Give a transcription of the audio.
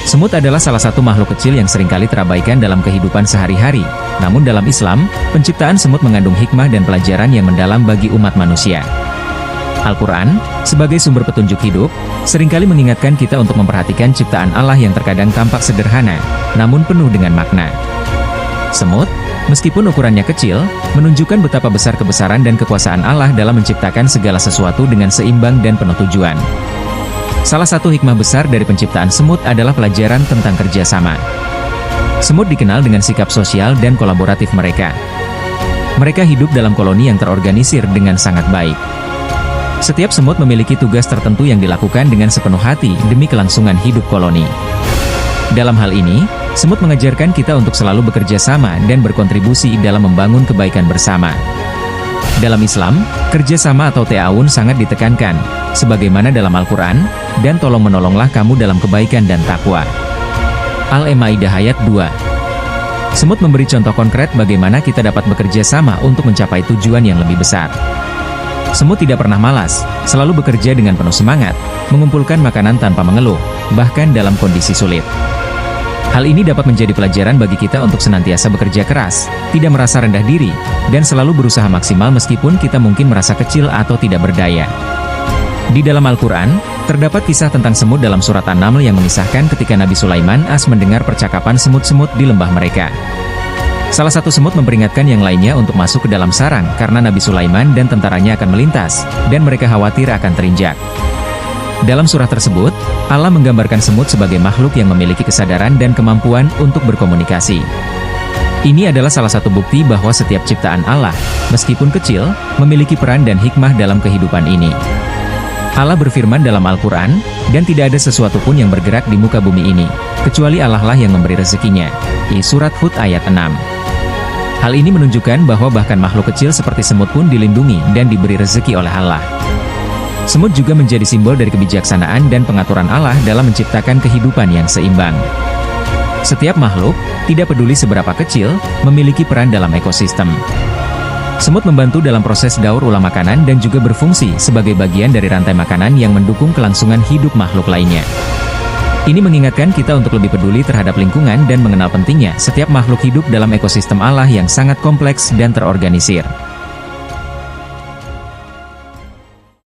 Semut adalah salah satu makhluk kecil yang seringkali terabaikan dalam kehidupan sehari-hari. Namun dalam Islam, penciptaan semut mengandung hikmah dan pelajaran yang mendalam bagi umat manusia. Al-Quran, sebagai sumber petunjuk hidup, seringkali mengingatkan kita untuk memperhatikan ciptaan Allah yang terkadang tampak sederhana, namun penuh dengan makna. Semut, meskipun ukurannya kecil, menunjukkan betapa besar kebesaran dan kekuasaan Allah dalam menciptakan segala sesuatu dengan seimbang dan penuh tujuan. Salah satu hikmah besar dari penciptaan semut adalah pelajaran tentang kerjasama. Semut dikenal dengan sikap sosial dan kolaboratif mereka. Mereka hidup dalam koloni yang terorganisir dengan sangat baik. Setiap semut memiliki tugas tertentu yang dilakukan dengan sepenuh hati demi kelangsungan hidup koloni. Dalam hal ini, semut mengajarkan kita untuk selalu bekerja sama dan berkontribusi dalam membangun kebaikan bersama. Dalam Islam, kerjasama atau ta'awun sangat ditekankan, sebagaimana dalam Al-Quran, dan tolong-menolonglah kamu dalam kebaikan dan takwa. Al-Maidah ayat 2. Semut memberi contoh konkret bagaimana kita dapat bekerja sama untuk mencapai tujuan yang lebih besar. Semut tidak pernah malas, selalu bekerja dengan penuh semangat, mengumpulkan makanan tanpa mengeluh, bahkan dalam kondisi sulit. Hal ini dapat menjadi pelajaran bagi kita untuk senantiasa bekerja keras, tidak merasa rendah diri, dan selalu berusaha maksimal meskipun kita mungkin merasa kecil atau tidak berdaya. Di dalam Al-Quran, terdapat kisah tentang semut dalam surat An-Naml yang mengisahkan ketika Nabi Sulaiman AS mendengar percakapan semut-semut di lembah mereka. Salah satu semut memperingatkan yang lainnya untuk masuk ke dalam sarang karena Nabi Sulaiman dan tentaranya akan melintas, dan mereka khawatir akan terinjak. Dalam surah tersebut, Allah menggambarkan semut sebagai makhluk yang memiliki kesadaran dan kemampuan untuk berkomunikasi. Ini adalah salah satu bukti bahwa setiap ciptaan Allah, meskipun kecil, memiliki peran dan hikmah dalam kehidupan ini. Allah berfirman dalam Al-Quran, dan tidak ada sesuatu pun yang bergerak di muka bumi ini, kecuali Allah lah yang memberi rezekinya. Surat Hud ayat 6. Hal ini menunjukkan bahwa bahkan makhluk kecil seperti semut pun dilindungi dan diberi rezeki oleh Allah. Semut juga menjadi simbol dari kebijaksanaan dan pengaturan Allah dalam menciptakan kehidupan yang seimbang. Setiap makhluk, tidak peduli seberapa kecil, memiliki peran dalam ekosistem. Semut membantu dalam proses daur ulang makanan dan juga berfungsi sebagai bagian dari rantai makanan yang mendukung kelangsungan hidup makhluk lainnya. Ini mengingatkan kita untuk lebih peduli terhadap lingkungan dan mengenal pentingnya setiap makhluk hidup dalam ekosistem Allah yang sangat kompleks dan terorganisir.